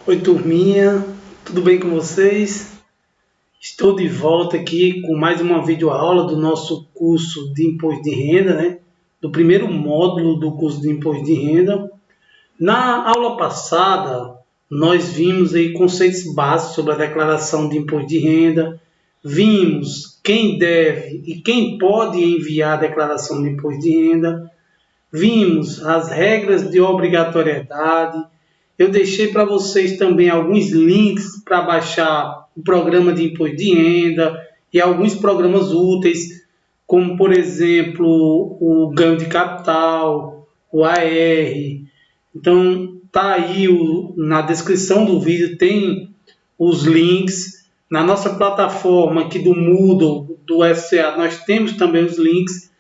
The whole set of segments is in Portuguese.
Oi, turminha, tudo bem com vocês? Estou de volta aqui com mais uma videoaula do nosso curso de Imposto de Renda, né? Do primeiro módulo do curso de Imposto de Renda. Na aula passada, nós vimos aí conceitos básicos sobre a declaração de Imposto de Renda, vimos quem deve e quem pode enviar a declaração de Imposto de Renda, vimos as regras de obrigatoriedade. Eu deixei para vocês também alguns links para baixar o programa de imposto de renda e alguns programas úteis, como, por exemplo, o ganho de capital, o AR. Então, tá aí na descrição do vídeo, tem os links. Na nossa plataforma aqui do Moodle, do FCA, nós temos também os links.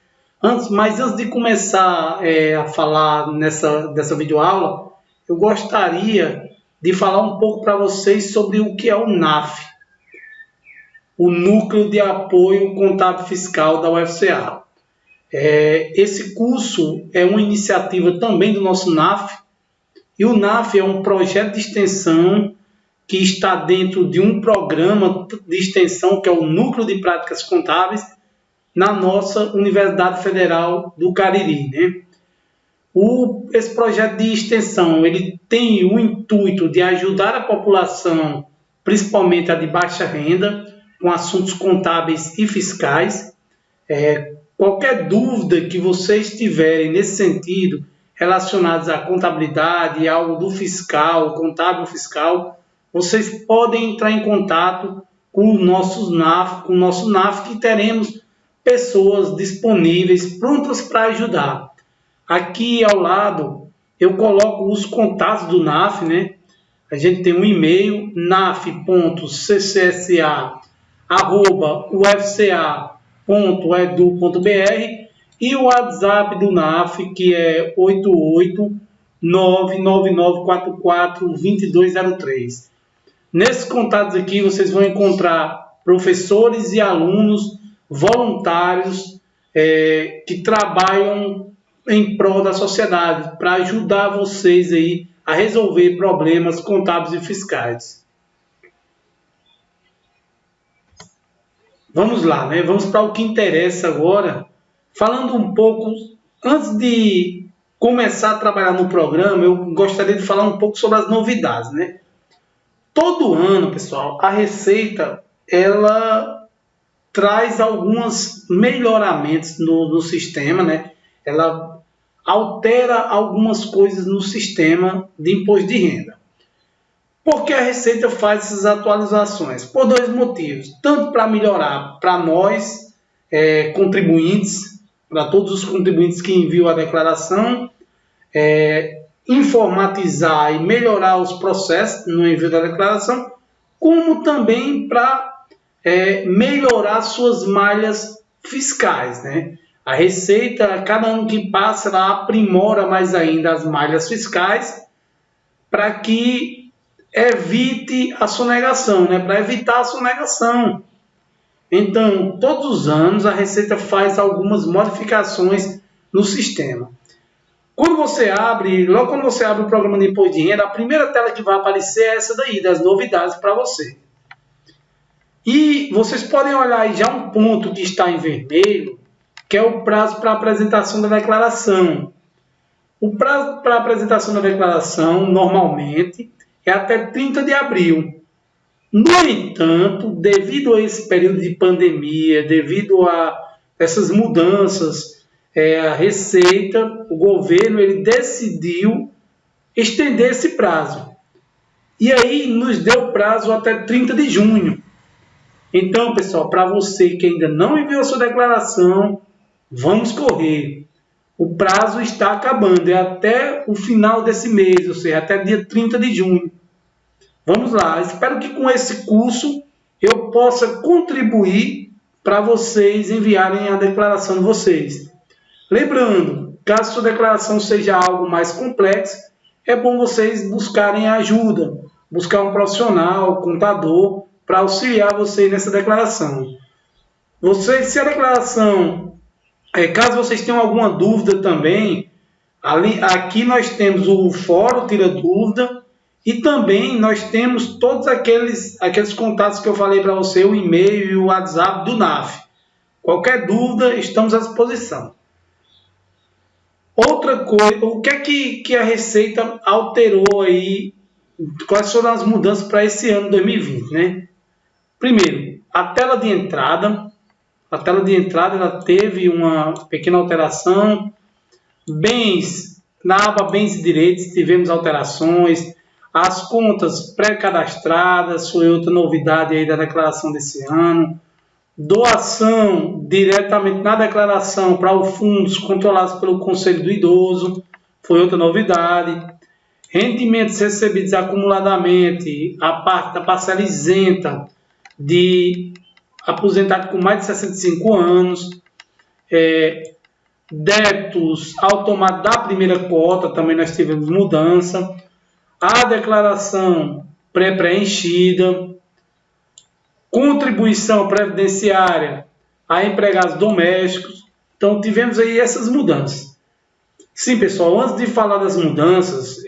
Mas antes de começar a falar dessa videoaula, eu gostaria de falar um pouco para vocês sobre o que é o NAF, o Núcleo de Apoio Contábil Fiscal da UFCA. Esse curso é uma iniciativa também do nosso NAF, e o NAF é um projeto de extensão que está dentro de um programa de extensão que é o Núcleo de Práticas Contábeis na nossa Universidade Federal do Cariri, né? Esse projeto de extensão ele tem o intuito de ajudar a população, principalmente a de baixa renda, com assuntos contábeis e fiscais. Qualquer dúvida que vocês tiverem nesse sentido, relacionados à contabilidade, algo do fiscal, contábil fiscal, vocês podem entrar em contato com o nosso NAF, que teremos pessoas disponíveis, prontas para ajudar. Aqui ao lado eu coloco os contatos do NAF, né? A gente tem um e-mail, naf.ccsa@ufca.edu.br e o WhatsApp do NAF, que é 88-99944-2203. Nesses contatos aqui vocês vão encontrar professores e alunos voluntários que trabalham em prol da sociedade, para ajudar vocês aí a resolver problemas contábeis e fiscais. Vamos lá, né? Vamos para o que interessa agora. Falando um pouco, antes de começar a trabalhar no programa, eu gostaria de falar um pouco sobre as novidades, né? Todo ano, pessoal, a Receita, ela traz alguns melhoramentos no sistema, né? Ela altera algumas coisas no sistema de imposto de renda. Por que a Receita faz essas atualizações? Por dois motivos. Tanto para melhorar para nós, contribuintes, para todos os contribuintes que enviam a declaração, informatizar e melhorar os processos no envio da declaração, como também para melhorar suas malhas fiscais, né? A Receita, cada ano que passa, ela aprimora mais ainda as malhas fiscais para que evite a sonegação, né? Para evitar a sonegação. Então, todos os anos, a Receita faz algumas modificações no sistema. Logo quando você abre o programa de imposto de renda, a primeira tela que vai aparecer é essa daí, das novidades para você. E vocês podem olhar aí já um ponto que está em vermelho, que é o prazo para apresentação da declaração. O prazo para apresentação da declaração, normalmente, é até 30 de abril. No entanto, devido a esse período de pandemia, devido a essas mudanças, a Receita, o governo, ele decidiu estender esse prazo. E aí nos deu prazo até 30 de junho. Então, pessoal, para você que ainda não enviou a sua declaração, vamos correr. O prazo está acabando, é até o final desse mês, ou seja, até dia 30 de junho. Vamos lá, espero que com esse curso eu possa contribuir para vocês enviarem a declaração de vocês. Lembrando, caso sua declaração seja algo mais complexo, é bom vocês buscarem ajuda, buscar um profissional, contador, para auxiliar vocês nessa declaração. Se a declaração, caso vocês tenham alguma dúvida também, aqui nós temos o Fórum Tira Dúvida E também nós temos todos aqueles contatos que eu falei para você, o e-mail e o WhatsApp do NAF. Qualquer dúvida, estamos à disposição. Outra coisa, o que é que a Receita alterou aí? Quais foram as mudanças para esse ano 2020, né? Primeiro, a tela de entrada. A tela de entrada ela teve uma pequena alteração. Bens, na aba Bens e Direitos, tivemos alterações. As contas pré-cadastradas foi outra novidade aí da declaração desse ano. Doação diretamente na declaração para os fundos controlados pelo Conselho do Idoso foi outra novidade. Rendimentos recebidos acumuladamente, a parte da parcela isenta de aposentado com mais de 65 anos, débitos automáticos da primeira cota, também nós tivemos mudança, a declaração pré-preenchida, contribuição previdenciária a empregados domésticos. Então tivemos aí essas mudanças. Sim, pessoal, antes de falar das mudanças,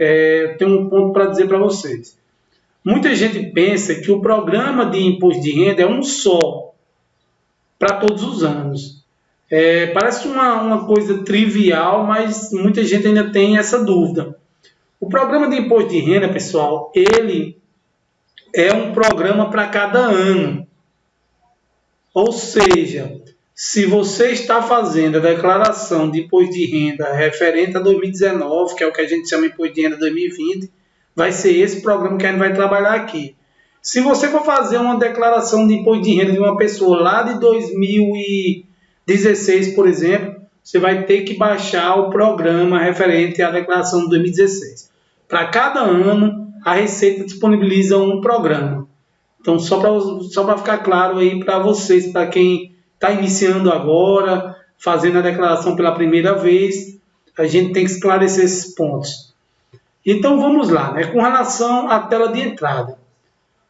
tem um ponto para dizer para vocês. Muita gente pensa que o programa de imposto de renda é um só, para todos os anos. Parece uma coisa trivial, mas muita gente ainda tem essa dúvida. O programa de imposto de renda, pessoal, ele é um programa para cada ano. Ou seja, se você está fazendo a declaração de imposto de renda referente a 2019, que é o que a gente chama de imposto de renda 2020, vai ser esse programa que a gente vai trabalhar aqui. Se você for fazer uma declaração de imposto de renda de uma pessoa lá de 2016, por exemplo, você vai ter que baixar o programa referente à declaração de 2016. Para cada ano, a Receita disponibiliza um programa. Então, só para ficar claro aí para vocês, para quem está iniciando agora, fazendo a declaração pela primeira vez, a gente tem que esclarecer esses pontos. Então, vamos lá, né? Com relação à tela de entrada.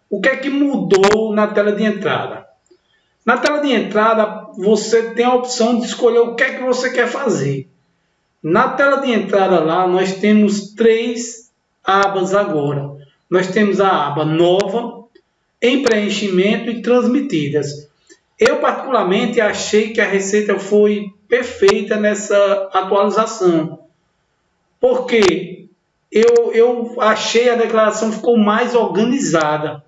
O que é que mudou na tela de entrada? Na tela de entrada, você tem a opção de escolher o que é que você quer fazer. Na tela de entrada lá, nós temos 3 abas agora. Nós temos a aba Nova, em preenchimento e transmitidas. Eu, particularmente, achei que a Receita foi perfeita nessa atualização. Porque eu achei a declaração ficou mais organizada. Ou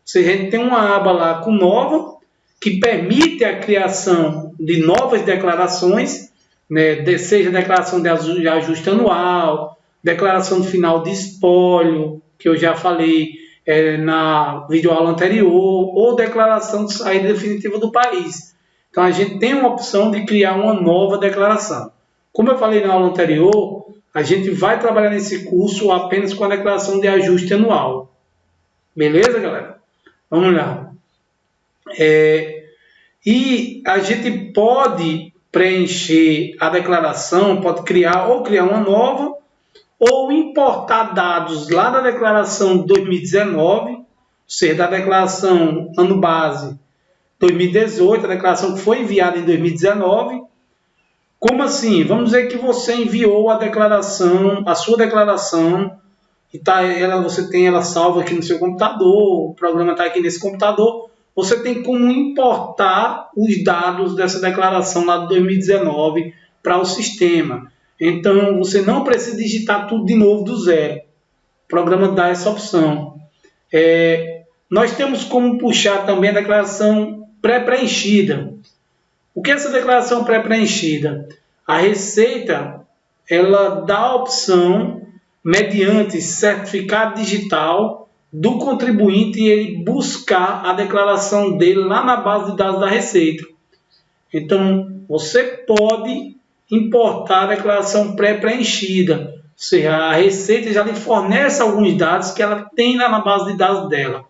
seja, a gente tem uma aba lá com Nova, que permite a criação de novas declarações, né, seja declaração de ajuste anual, declaração de final de espólio, que eu já falei na videoaula anterior, ou declaração de saída definitiva do país. Então, a gente tem uma opção de criar uma nova declaração. Como eu falei na aula anterior, a gente vai trabalhar nesse curso apenas com a declaração de ajuste anual. Beleza, galera? Vamos lá. E a gente pode preencher a declaração, pode criar uma nova, ou importar dados lá da declaração de 2019, ou seja, da declaração ano base 2018, a declaração que foi enviada em 2019. Como assim? Vamos dizer que você enviou a declaração, a sua declaração, e você tem ela salva aqui no seu computador, o programa está aqui nesse computador, você tem como importar os dados dessa declaração lá de 2019 para o sistema. Então, você não precisa digitar tudo de novo do zero. O programa dá essa opção. Nós temos como puxar também a declaração pré-preenchida. O que é essa declaração pré-preenchida? A Receita ela dá a opção, mediante certificado digital, do contribuinte ele buscar a declaração dele lá na base de dados da Receita. Então, você pode importar a declaração pré-preenchida. Ou seja, a Receita já lhe fornece alguns dados que ela tem lá na base de dados dela.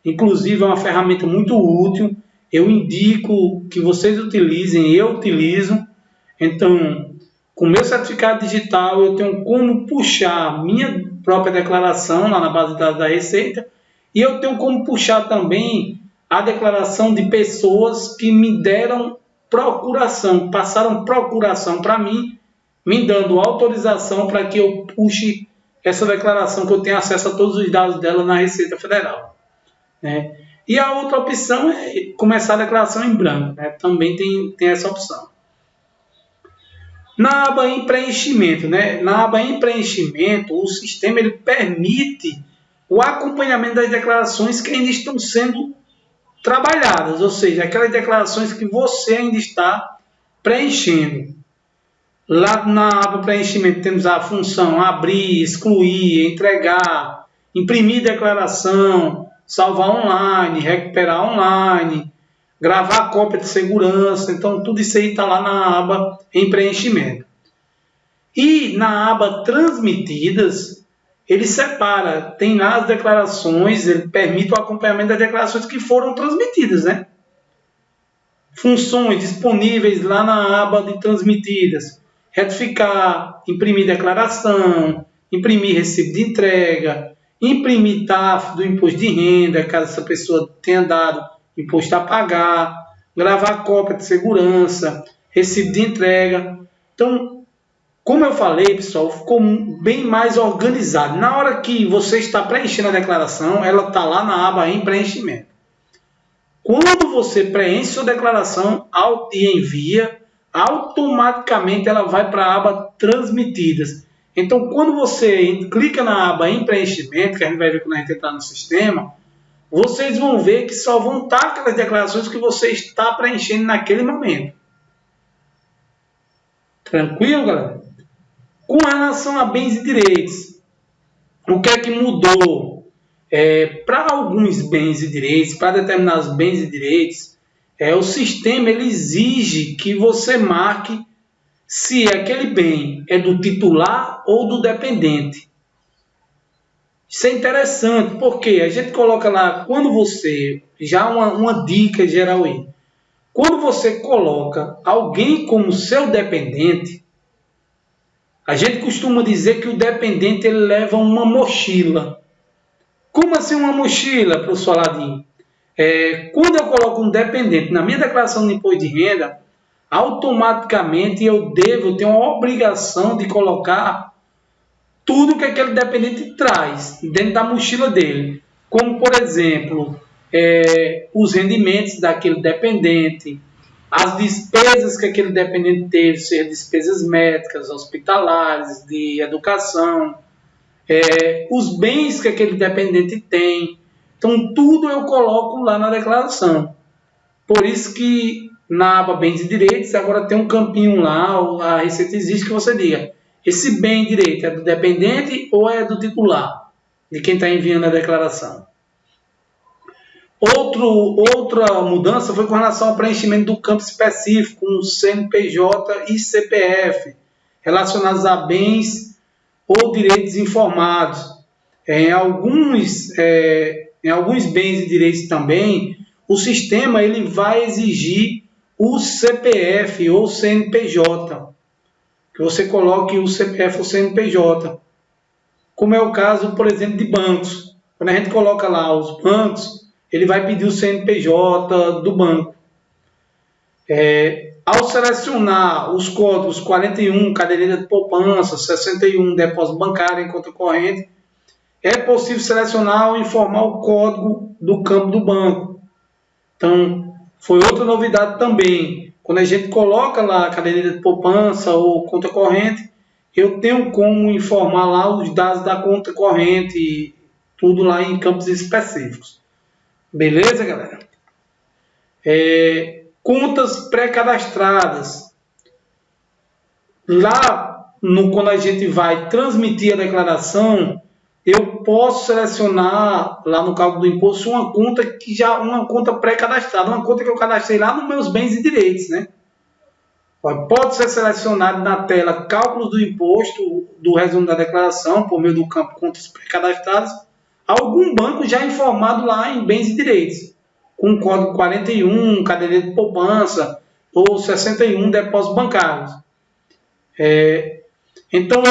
Inclusive, é uma ferramenta muito útil. Eu indico que vocês utilizem, eu utilizo. Então, com o meu certificado digital, eu tenho como puxar a minha própria declaração lá na base de dados da Receita. E eu tenho como puxar também a declaração de pessoas que me deram procuração, passaram procuração para mim, me dando autorização para que eu puxe essa declaração que eu tenho acesso a todos os dados dela na Receita Federal, né? E a outra opção é começar a declaração em branco, né? Também tem essa opção. Na aba em preenchimento, né? Na aba em preenchimento, o sistema ele permite o acompanhamento das declarações que ainda estão sendo trabalhadas, ou seja, aquelas declarações que você ainda está preenchendo. Lá na aba preenchimento temos a função abrir, excluir, entregar, imprimir declaração, salvar online, recuperar online, gravar cópia de segurança. Então tudo isso aí está lá na aba em preenchimento. E na aba transmitidas, ele separa, tem lá as declarações, ele permite o acompanhamento das declarações que foram transmitidas, né? Funções disponíveis lá na aba de transmitidas: retificar, imprimir declaração, imprimir recibo de entrega, imprimir TAF do imposto de renda, caso essa pessoa tenha dado imposto a pagar, gravar cópia de segurança, recibo de entrega. Então, como eu falei, pessoal, ficou bem mais organizado. Na hora que você está preenchendo a declaração, ela está lá na aba em preenchimento. Quando você preenche sua declaração e envia, automaticamente ela vai para a aba transmitidas. Então, quando você clica na aba em preenchimento, que a gente vai ver quando a gente entrar no sistema, vocês vão ver que só vão estar aquelas declarações que você está preenchendo naquele momento. Tranquilo, galera? Com relação a bens e direitos, o que é que mudou? Para alguns bens e direitos, para determinados bens e direitos, o sistema ele exige que você marque se aquele bem é do titular ou do dependente. Isso é interessante, porque a gente coloca lá, quando você, já uma dica geral aí, quando você coloca alguém como seu dependente, a gente costuma dizer que o dependente ele leva uma mochila. Como assim uma mochila, professor Aladim? Quando eu coloco um dependente na minha declaração de imposto de renda, automaticamente eu tenho a obrigação de colocar tudo que aquele dependente traz dentro da mochila dele. Como, por exemplo, os rendimentos daquele dependente, as despesas que aquele dependente teve, seja despesas médicas, hospitalares, de educação, os bens que aquele dependente tem. Então, tudo eu coloco lá na declaração. Por isso que na aba Bens e Direitos, agora tem um campinho lá, a Receita exige que você diga: esse bem e direito é do dependente ou é do titular, de quem está enviando a declaração. Outra mudança foi com relação ao preenchimento do campo específico, com CNPJ e CPF, relacionados a bens ou direitos informados. Em alguns bens e direitos também, o sistema ele vai exigir o CPF ou CNPJ, que você coloque o CPF ou CNPJ, como é o caso, por exemplo, de bancos. Quando a gente coloca lá os bancos, ele vai pedir o CNPJ do banco. Ao selecionar os códigos 41, caderneta de poupança, 61, depósito bancário em conta corrente, é possível selecionar ou informar o código do campo do banco. Então, foi outra novidade também. Quando a gente coloca lá a caderneta de poupança ou conta corrente, eu tenho como informar lá os dados da conta corrente, tudo lá em campos específicos. Beleza, galera? Contas pré-cadastradas. Lá, quando a gente vai transmitir a declaração, eu posso selecionar lá no cálculo do imposto uma conta pré-cadastrada, uma conta que eu cadastrei lá nos meus bens e direitos, né? Pode ser selecionado na tela cálculos do imposto, do resumo da declaração, por meio do campo contas pré-cadastradas, algum banco já informado lá em bens e direitos, com código 41, caderneta de poupança, ou 61, depósitos bancários. Então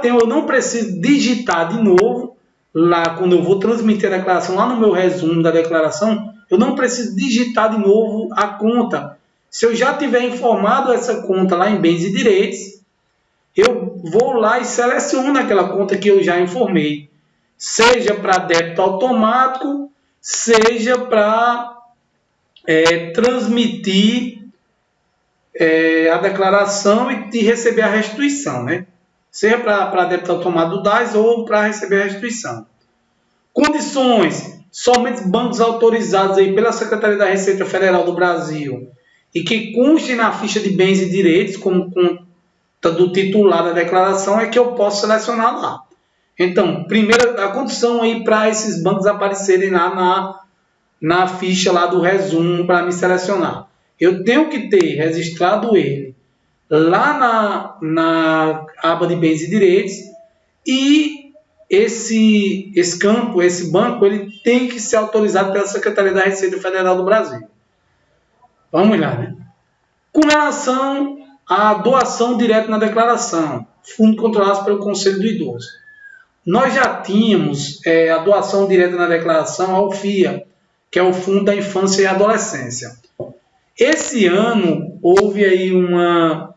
eu não preciso digitar de novo, lá quando eu vou transmitir a declaração, lá no meu resumo da declaração, eu não preciso digitar de novo a conta. Se eu já tiver informado essa conta lá em bens e direitos, eu vou lá e seleciono aquela conta que eu já informei, seja para débito automático, seja para transmitir a declaração e receber a restituição, né? Seja para débito automático do DAS ou para receber a restituição. Condições: somente bancos autorizados aí pela Secretaria da Receita Federal do Brasil e que constem na ficha de bens e direitos como conta do titular da declaração é que eu posso selecionar lá. Então, primeira a condição aí para esses bancos aparecerem lá na ficha lá do resumo para me selecionar. Eu tenho que ter registrado ele lá na aba de bens e direitos e esse campo, esse banco, ele tem que ser autorizado pela Secretaria da Receita Federal do Brasil. Vamos lá, né? Com relação à doação direta na declaração, fundo controlado pelo Conselho do Idoso. Nós já tínhamos a doação direta na declaração ao FIA, que é o Fundo da Infância e Adolescência. Esse ano houve aí uma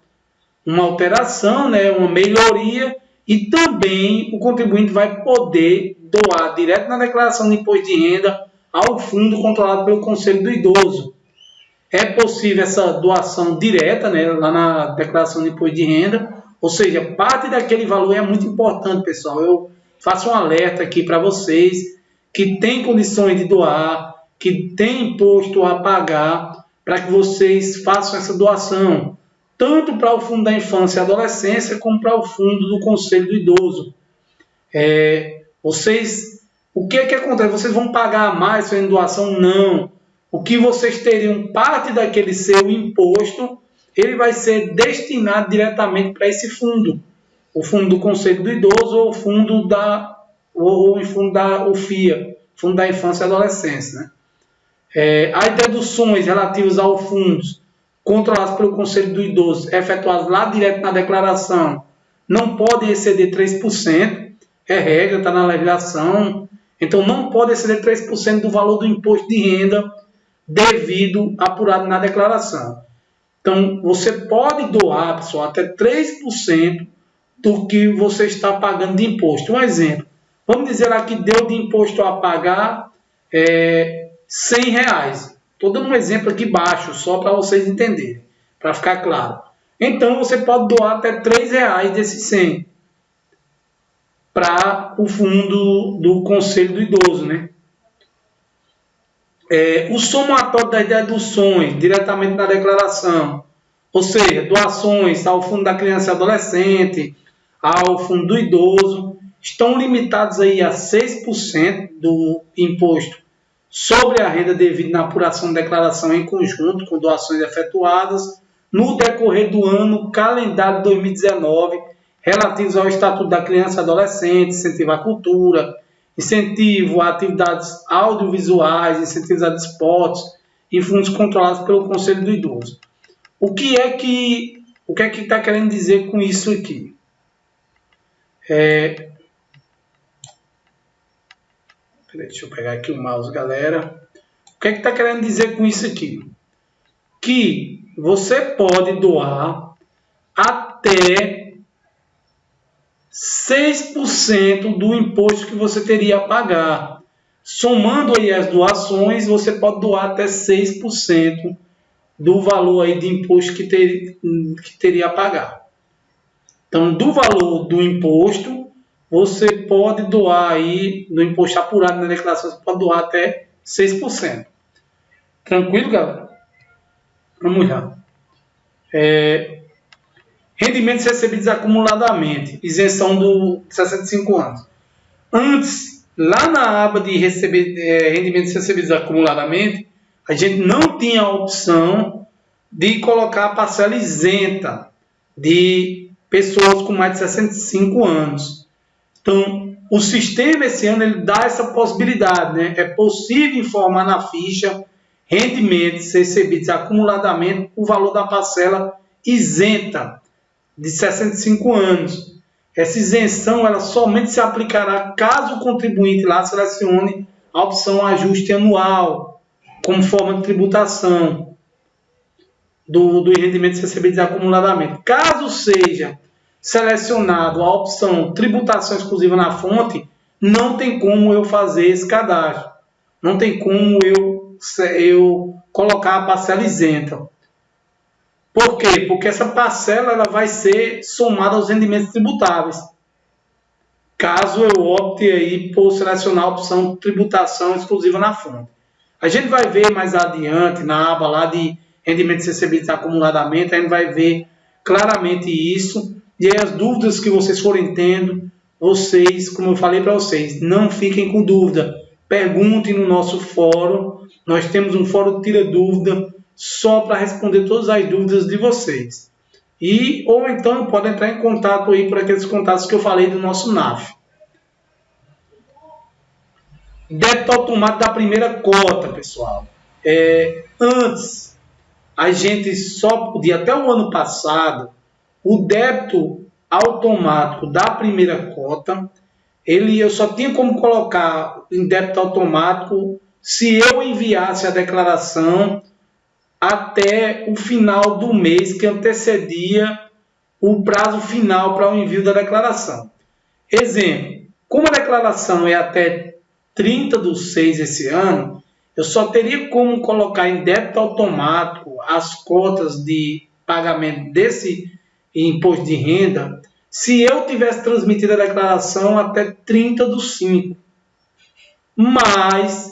alteração, né, uma melhoria, e também o contribuinte vai poder doar direto na declaração de imposto de renda ao fundo controlado pelo Conselho do Idoso. É possível essa doação direta, né, lá na declaração de imposto de renda, ou seja, parte daquele valor é muito importante, pessoal. Eu faço um alerta aqui para vocês que têm condições de doar, que têm imposto a pagar, para que vocês façam essa doação, tanto para o Fundo da Infância e Adolescência, como para o Fundo do Conselho do Idoso. O que acontece? Vocês vão pagar mais fazendo doação? Não. O que vocês teriam, parte daquele seu imposto, ele vai ser destinado diretamente para esse fundo. O Fundo do Conselho do Idoso ou o Fundo o FIA, Fundo da Infância e Adolescência, né? As deduções relativas aos fundos controlados pelo Conselho do Idoso, efetuados lá direto na declaração, não podem exceder 3%, é regra, está na legislação, então não pode exceder 3% do valor do imposto de renda devido apurado na declaração. Então, você pode doar, pessoal, até 3% do que você está pagando de imposto. Um exemplo, vamos dizer lá que deu de imposto a pagar R$100. Estou dando um exemplo aqui baixo, só para vocês entenderem, para ficar claro. Então, você pode doar até R$3 desses 100 para o fundo do Conselho do Idoso, né? O somatório das deduções diretamente na declaração, ou seja, doações ao Fundo da Criança e Adolescente, ao Fundo do Idoso, estão limitados aí a 6% do imposto sobre a renda devida na apuração da declaração em conjunto com doações efetuadas no decorrer do ano calendário 2019, relativos ao Estatuto da Criança e Adolescente, incentivo à cultura, incentivo a atividades audiovisuais, incentivos a desportos e fundos controlados pelo Conselho do Idoso. O que é que está querendo dizer com isso aqui? Deixa eu pegar aqui o mouse, galera. O que é que está querendo dizer com isso aqui? Que você pode doar até 6% do imposto que você teria a pagar. Somando aí as doações, você pode doar até 6% do valor aí de imposto que teria a pagar. Então, do valor do imposto, você pode doar aí, no imposto apurado na declaração, você pode doar até 6%. Tranquilo, galera? Vamos lá. Rendimentos recebidos acumuladamente, isenção do 65 anos. Antes, lá na aba de rendimentos recebidos acumuladamente, a gente não tinha a opção de colocar a parcela isenta de pessoas com mais de 65 anos. Então, o sistema esse ano ele dá essa possibilidade, né? É possível informar na ficha rendimentos recebidos acumuladamente o valor da parcela isenta de 65 anos. Essa isenção ela somente se aplicará caso o contribuinte lá selecione a opção ajuste anual como forma de tributação dos rendimentos recebidos acumuladamente. Caso seja selecionado a opção tributação exclusiva na fonte, não tem como eu fazer esse cadastro. Não tem como eu colocar a parcela isenta. Por quê? Porque essa parcela ela vai ser somada aos rendimentos tributáveis. Caso eu opte aí por selecionar a opção tributação exclusiva na fonte. A gente vai ver mais adiante, na aba lá de rendimentos recebidos acumuladamente, a gente vai ver claramente isso. E aí as dúvidas que vocês forem tendo, vocês, como eu falei para vocês, não fiquem com dúvida. Perguntem no nosso fórum. Nós temos um fórum Tira Dúvida só para responder todas as dúvidas de vocês. Ou então podem entrar em contato aí por aqueles contatos que eu falei do nosso NAF. Débito automático da primeira cota, pessoal. Antes, a gente só podia, até o ano passado, o débito automático da primeira cota, eu só tinha como colocar em débito automático se eu enviasse a declaração até o final do mês que antecedia o prazo final para o envio da declaração. Exemplo, como a declaração é até 30/6 esse ano, eu só teria como colocar em débito automático as cotas de pagamento desse imposto de renda se eu tivesse transmitido a declaração até 30/5. Mas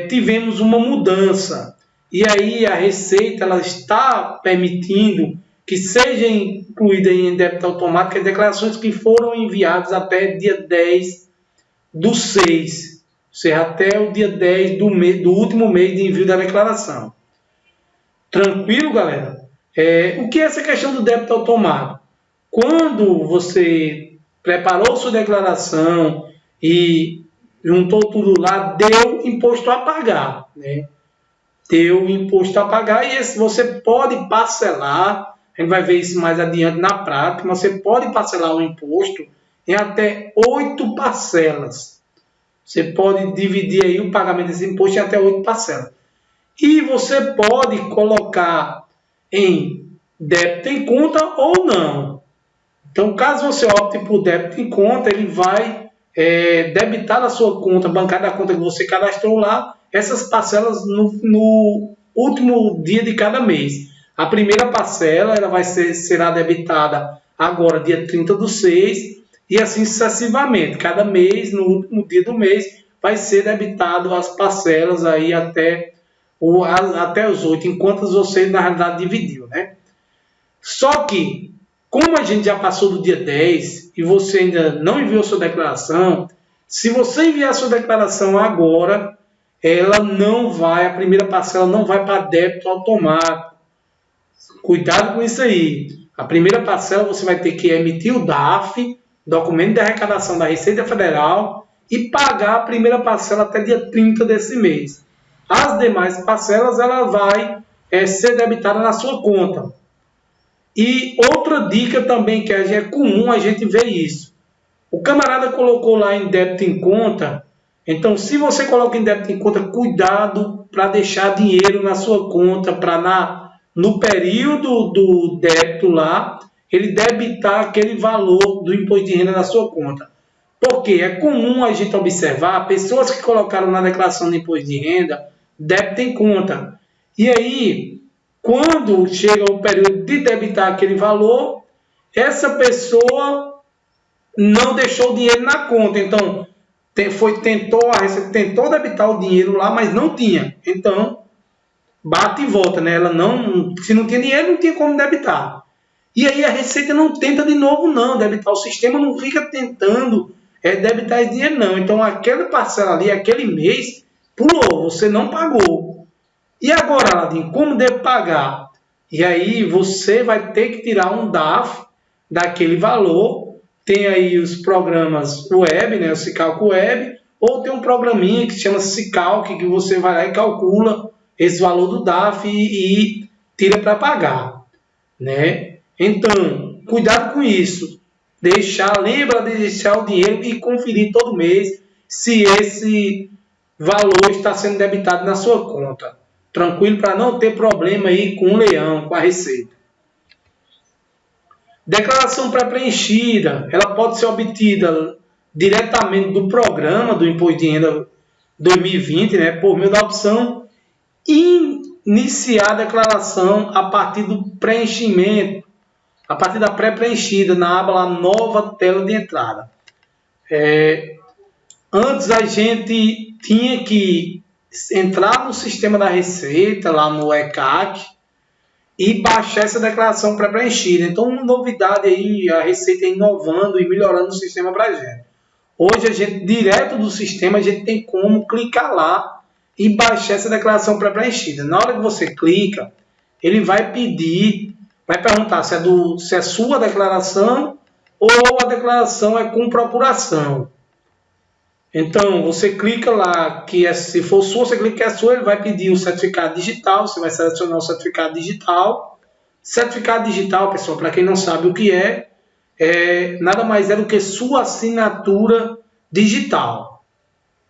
tivemos uma mudança. E aí a Receita ela está permitindo que seja incluída em débito automático as declarações que foram enviadas até dia 10/6, ou seja, até o dia 10 do último mês de envio da declaração. Tranquilo, galera? O que é essa questão do débito automático? Quando você preparou sua declaração e juntou tudo lá, deu imposto a pagar, né? Deu imposto a pagar e você pode parcelar, a gente vai ver isso mais adiante na prática, mas você pode parcelar o imposto em até 8 parcelas. Você pode dividir aí o pagamento desse imposto em até 8 parcelas. E você pode colocar em débito em conta ou não. Então, caso você opte por débito em conta, ele vai debitar na sua conta bancária, da conta que você cadastrou lá, essas parcelas no último dia de cada mês. A primeira parcela ela será debitada agora, dia 30/6, e assim sucessivamente. Cada mês, no último dia do mês, vai ser debitado as parcelas aí até os 8, enquanto você, na realidade, dividiu, né? Só que, como a gente já passou do dia 10 e você ainda não enviou sua declaração, se você enviar sua declaração agora, a primeira parcela não vai para débito automático. Cuidado com isso aí. A primeira parcela você vai ter que emitir o DARF, documento de arrecadação da Receita Federal, e pagar a primeira parcela até dia 30 desse mês. As demais parcelas ela vai ser debitada na sua conta. E outra dica também que é comum a gente ver isso. O camarada colocou lá em débito em conta. Então, se você coloca em débito em conta, cuidado para deixar dinheiro na sua conta, para no período do débito lá, ele debitar aquele valor do imposto de renda na sua conta. Porque é comum a gente observar pessoas que colocaram na declaração de imposto de renda débito em conta. E aí, quando chega o período de debitar aquele valor, essa pessoa não deixou o dinheiro na conta. Então, a Receita tentou debitar o dinheiro lá, mas não tinha. Então, bate e volta, né? Se não tinha dinheiro, não tinha como debitar. E aí a Receita não tenta de novo, não, debitar. O sistema não fica tentando debitar esse dinheiro, não. Então, aquela parcela ali, aquele mês, pulou, você não pagou. E agora, Aladim, como devo pagar? E aí você vai ter que tirar um DARF daquele valor. Tem aí os programas web, né, o Cicalc Web, ou tem um programinha que se chama Cicalc, que você vai lá e calcula esse valor do DARF e tira para pagar, né? Então, cuidado com isso. Lembra de deixar o dinheiro e conferir todo mês se esse valor está sendo debitado na sua conta. Tranquilo, para não ter problema aí com o leão, com a Receita. Declaração pré-preenchida, ela pode ser obtida diretamente do programa do Imposto de Renda 2020, né, por meio da opção iniciar a declaração a partir do preenchimento, a partir da pré-preenchida, na aba lá, nova tela de entrada. Antes a gente tinha que entrar no sistema da Receita, lá no ECAC, e baixar essa declaração pré-preenchida. Então, uma novidade aí, a Receita inovando e melhorando o sistema para a gente. Hoje, a gente, direto do sistema, a gente tem como clicar lá e baixar essa declaração pré-preenchida. Na hora que você clica, ele vai pedir, vai perguntar se é sua declaração ou a declaração é com procuração. Então, você clica lá, se for sua, você clica que é sua, ele vai pedir o certificado digital, você vai selecionar o certificado digital. Certificado digital, pessoal, para quem não sabe o que nada mais é do que sua assinatura digital.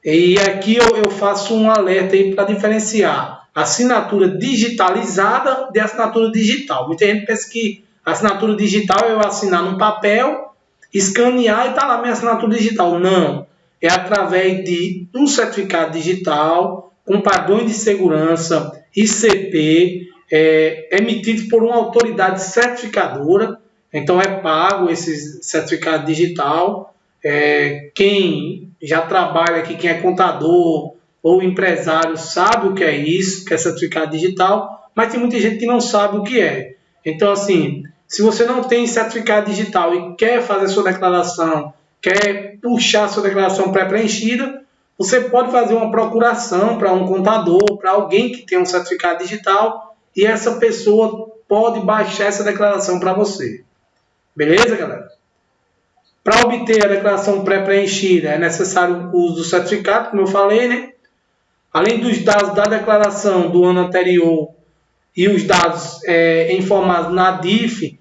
E aqui eu faço um alerta aí para diferenciar assinatura digitalizada de assinatura digital. Muita gente pensa que assinatura digital é eu assinar num papel, escanear e está lá minha assinatura digital. Não. É através de um certificado digital com padrões de segurança ICP, emitidos por uma autoridade certificadora. Então é pago esse certificado digital. Quem já trabalha aqui, quem é contador ou empresário, sabe o que é isso, que é certificado digital, mas tem muita gente que não sabe o que é. Então, assim, se você não tem certificado digital e quer fazer sua declaração, quer puxar sua declaração pré-preenchida, você pode fazer uma procuração para um contador, para alguém que tem um certificado digital, e essa pessoa pode baixar essa declaração para você. Beleza, galera? Para obter a declaração pré-preenchida, é necessário o uso do certificado, como eu falei, né? Além dos dados da declaração do ano anterior e os dados informados na DIF,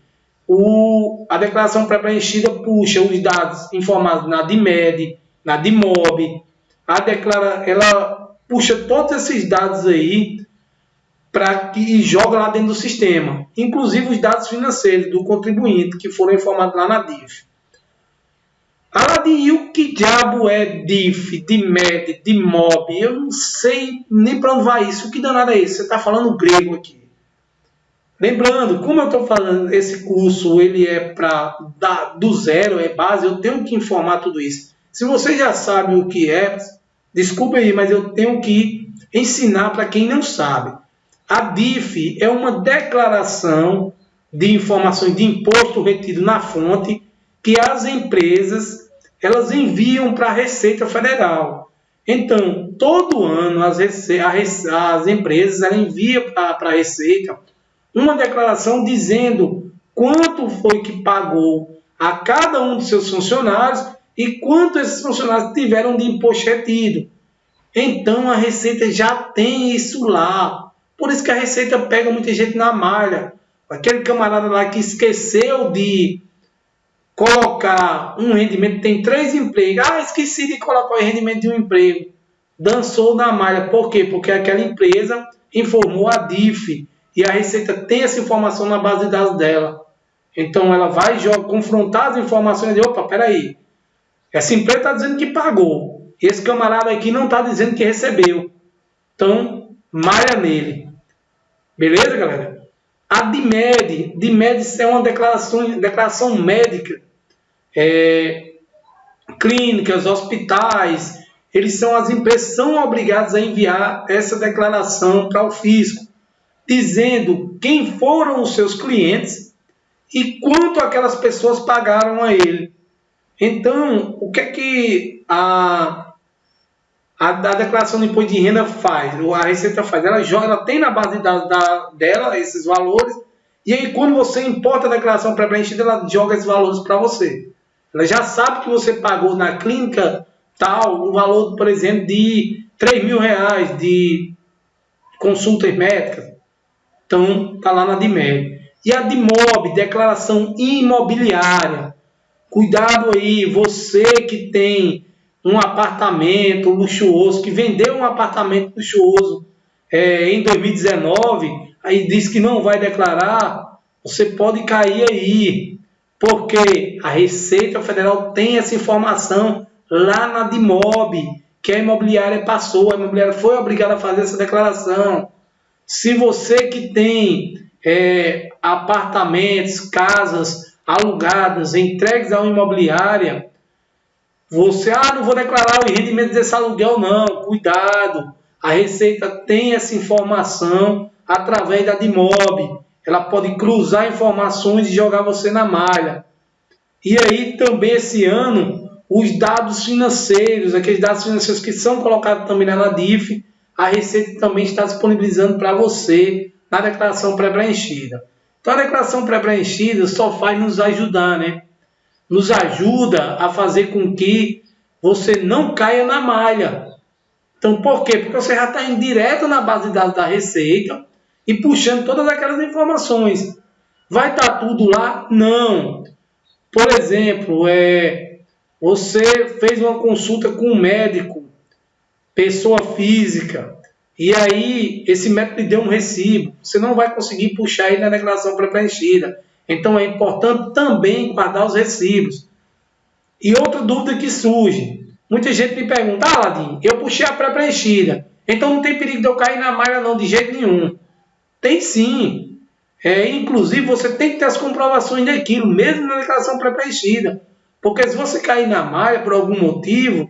a declaração pré-preenchida puxa os dados informados na DIMED, na DIMOB, ela puxa todos esses dados aí e joga lá dentro do sistema, inclusive os dados financeiros do contribuinte que foram informados lá na DIF. E o que diabo é DIF, DIMED, DIMOB? Eu não sei nem para onde vai isso. O que danado é isso? Você está falando grego aqui. Lembrando, como eu estou falando, esse curso ele é para dar do zero, é base, eu tenho que informar tudo isso. Se você já sabe o que é, desculpa aí, mas eu tenho que ensinar para quem não sabe. A DIF é uma declaração de informações de imposto retido na fonte que as empresas elas enviam para a Receita Federal. Então, todo ano as empresas elas enviam para a Receita uma declaração dizendo quanto foi que pagou a cada um de seus funcionários e quanto esses funcionários tiveram de imposto retido. Então, a Receita já tem isso lá. Por isso que a Receita pega muita gente na malha. Aquele camarada lá que esqueceu de colocar um rendimento, tem 3 empregos. Esqueci de colocar o rendimento de um emprego. Dançou na malha. Por quê? Porque aquela empresa informou a DIF. E a Receita tem essa informação na base de dados dela. Então ela vai confrontar as informações e dizer, opa, peraí. Essa empresa está dizendo que pagou. Esse camarada aqui não está dizendo que recebeu. Então, malha nele. Beleza, galera? A DIMED é uma declaração médica. Clínicas, hospitais, as empresas são obrigadas a enviar essa declaração para o fisco, dizendo quem foram os seus clientes e quanto aquelas pessoas pagaram a ele. Então, o que é que a declaração de imposto de renda faz? A Receita faz? Ela tem na base de dados dela esses valores, e aí quando você importa a declaração pré-preenchida, ela joga esses valores para você. Ela já sabe que você pagou na clínica tal, um valor, por exemplo, de R$3.000 de consultas médicas. Então, está lá na DIMED. E a DIMOB, declaração imobiliária. Cuidado aí, você que tem um apartamento luxuoso, que vendeu um apartamento luxuoso em 2019, aí diz que não vai declarar, você pode cair aí Porque a Receita Federal tem essa informação lá na DIMOB, que a imobiliária passou, a imobiliária foi obrigada a fazer essa declaração. Se você que tem apartamentos, casas alugadas, entregues a uma imobiliária, você, não vou declarar os rendimentos desse aluguel, não. Cuidado, a Receita tem essa informação através da DIMOB. Ela pode cruzar informações e jogar você na malha. E aí também esse ano, os dados financeiros, aqueles dados financeiros que são colocados também na DIF, a Receita também está disponibilizando para você na declaração pré-preenchida. Então a declaração pré-preenchida só faz nos ajudar, né? Nos ajuda a fazer com que você não caia na malha. Então por quê? Porque você já está indo direto na base de dados da Receita e puxando todas aquelas informações. Vai estar tudo lá? Não. Por exemplo, você fez uma consulta com um médico, pessoa física, e aí esse médico lhe deu um recibo. Você não vai conseguir puxar ele na declaração pré-preenchida. Então é importante também guardar os recibos. E outra dúvida que surge. Muita gente me pergunta, Aladim, eu puxei a pré-preenchida, então não tem perigo de eu cair na malha não, de jeito nenhum. Tem sim. Inclusive você tem que ter as comprovações daquilo, mesmo na declaração pré-preenchida. Porque se você cair na malha por algum motivo,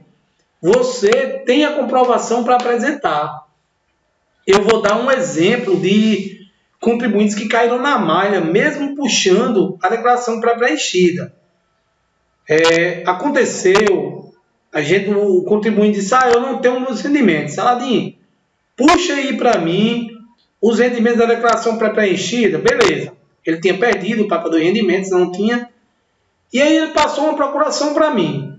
você tem a comprovação para apresentar. Eu vou dar um exemplo de contribuintes que caíram na malha, mesmo puxando a declaração pré-preenchida. Aconteceu, o contribuinte disse, eu não tenho meus rendimentos. Aladim, puxa aí para mim os rendimentos da declaração pré-preenchida. Beleza, ele tinha perdido o mapa dos rendimentos, não tinha. E aí ele passou uma procuração para mim.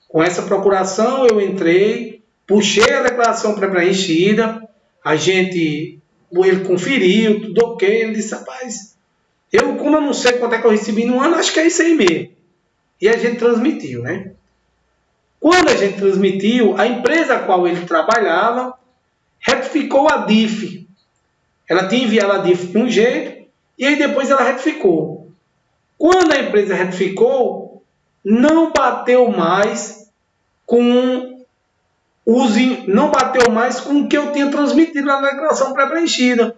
Com essa procuração eu entrei, puxei a declaração pré-preenchida, ele conferiu, tudo ok, ele disse, rapaz, como eu não sei quanto é que eu recebi no ano, acho que é isso aí mesmo. E a gente transmitiu, né? Quando a gente transmitiu, a empresa a qual ele trabalhava retificou a DIF. Ela tinha enviado a DIF de um jeito, e aí depois ela retificou. Quando a empresa retificou, não bateu mais com o que eu tinha transmitido na declaração pré-preenchida.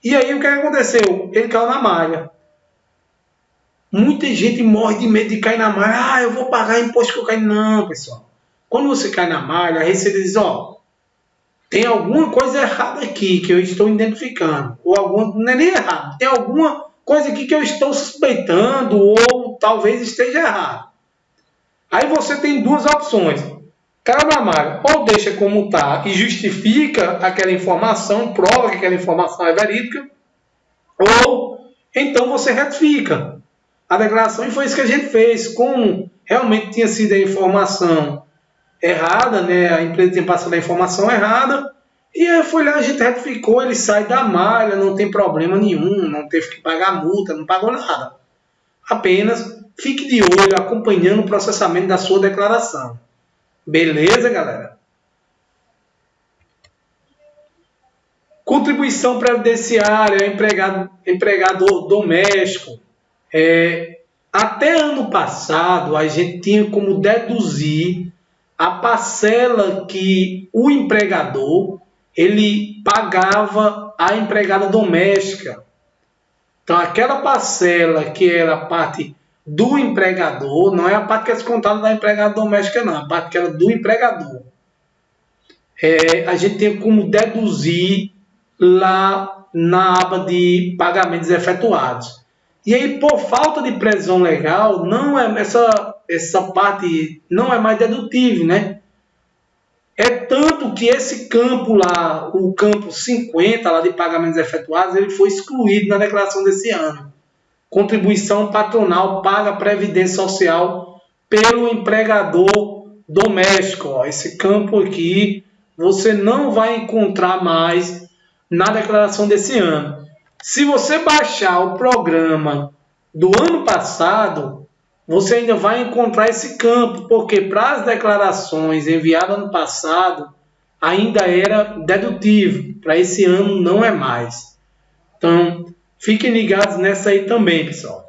E aí o que aconteceu? Ele caiu na malha. Muita gente morre de medo de cair na malha. Eu vou pagar imposto que eu caí. Não, pessoal. Quando você cai na malha, a Receita diz, tem alguma coisa errada aqui que eu estou identificando. Não é nem errado. Tem alguma coisa aqui que eu estou suspeitando ou talvez esteja errado. Aí você tem duas opções. Caiu na malha, ou deixa como está e justifica aquela informação, prova que aquela informação é verídica, ou então você retifica a declaração, e foi isso que a gente fez. Como realmente tinha sido a informação errada, né? A empresa tinha passado a informação errada, e aí foi lá, a gente retificou, ele sai da malha, não tem problema nenhum, não teve que pagar multa, não pagou nada. Apenas fique de olho, acompanhando o processamento da sua declaração. Beleza, galera? Contribuição previdenciária, empregador doméstico. Até ano passado, a gente tinha como deduzir a parcela que o empregador ele pagava à empregada doméstica. Então, aquela parcela que era a parte do empregador, não é a parte que é descontada da empregada doméstica, não, a parte que era do empregador. A gente tem como deduzir lá na aba de pagamentos efetuados. E aí, por falta de previsão legal, não é essa parte não é mais dedutível, né? É tanto que esse campo lá, o campo 50 lá de pagamentos efetuados, ele foi excluído na declaração desse ano. Contribuição patronal paga a Previdência Social pelo empregador doméstico. Esse campo aqui você não vai encontrar mais na declaração desse ano. Se você baixar o programa do ano passado, você ainda vai encontrar esse campo, porque para as declarações enviadas ano passado, ainda era dedutivo. Para esse ano não é mais. Então, fiquem ligados nessa aí também, pessoal.